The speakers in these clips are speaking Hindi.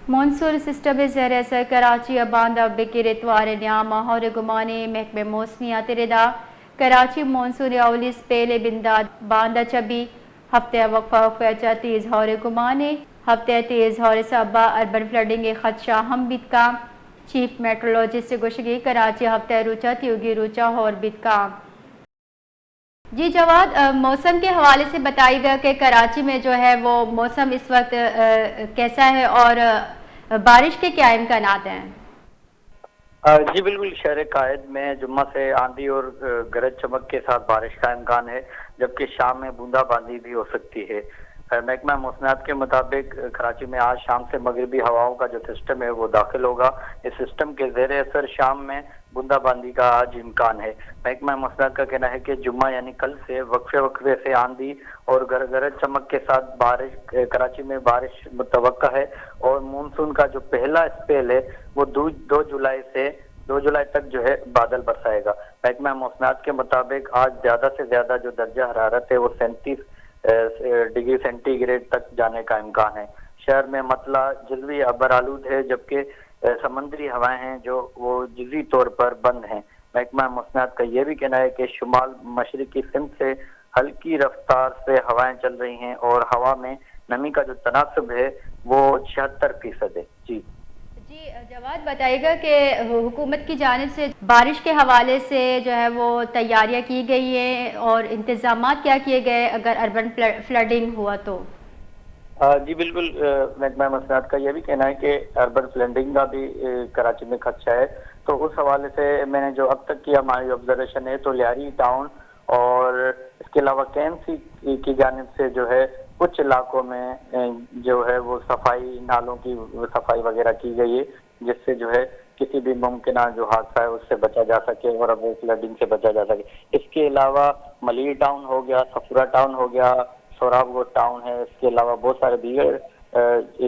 मानसून सिस्टम ज़ेर असर कराची बांदा बिकिर इतवार न्याम और गुमाने महकमे मौसमियात तिरदा कराची मानसून अवलिस पहले बिंदा बांदा चबी हफ्ते वक्फा वक्फा तेज और गुमाने हफ्ते तेज और सबा अर्बन फ्लडिंग खदशा हम बितका चीफ मेट्रोलॉजिस्ट से गुशगी कराची हफ्ते रुचा त्योगी रुचा और बितका। जी जवाद, मौसम के हवाले से बताइएगा कि कराची में जो है वो मौसम इस वक्त कैसा है और बारिश के क्या इम्कानात हैं? जी बिल्कुल, शहर कायद में जुम्मा से आंधी और गरज चमक के साथ बारिश का इम्कान है, जबकि शाम में बूंदाबांदी भी हो सकती है। महकमा मौसमियात के मुताबिक कराची में आज शाम से मगरबी हवाओं का जो सिस्टम है वो दाखिल होगा। इस सिस्टम के जेर असर शाम में बूंदाबांदी का आज इम्कान है। महकमा मौसमियात का कहना है कि जुम्मा यानी कल से वक्फे वक्फे से आंधी और गरज चमक के साथ बारिश कराची में बारिश मुतवक्का है और मानसून का जो पहला स्पेल है वो 2 जुलाई तक जो है बादल बरसाएगा। महकमा मौसमियात के मुताबिक आज ज्यादा से ज्यादा जो दर्जा हरारत है वो 37 डिग्री सेंटीग्रेड तक जाने का इम्कान है। शहर में मतला जल्दी अबर आलूद है, जबकि समंदरी हवाएं हैं जो वो जुज़ी तौर पर बंद हैं। महकमा मौसमियात का यह भी कहना है कि शुमाल मशरकी सिंध से हल्की रफ्तार से हवाएं चल रही हैं और हवा में नमी का जो तनासब है वो 76% है। जी जी जवाद, बताइएगा कि हुकूमत की जानिब से बारिश के हवाले से जो है वो तैयारियां की गई हैं और इंतजामात क्या किए गए अगर अर्बन फ्लडिंग हुआ तो? जी बिल्कुल, महकमा मौसमियात का यह भी कहना है कि अर्बन फ्लडिंग का भी कराची में खदशा है। तो उस हवाले से मैंने जो अब तक की हमारी ऑब्जर्वेशन है तो लियारी टाउन और इसके अलावा कैंसी की जानिब से जो है कुछ इलाकों में जो है वो सफाई, नालों की सफाई वगैरह की गई है, जिससे जो है किसी भी मुमकिन जो हादसा है उससे बचा जा सके और अब फ्लडिंग से बचा जा सके। इसके अलावा मलिर टाउन हो गया, सफुरा टाउन हो गया, सोराबगोट टाउन है, इसके अलावा बहुत सारे दीगर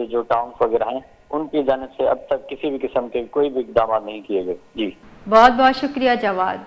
जो टाउन वगैरह हैं उनकी जानिब से अब तक किसी भी किस्म के कोई भी इकदाम नहीं किए गए। जी बहुत बहुत शुक्रिया जवाद।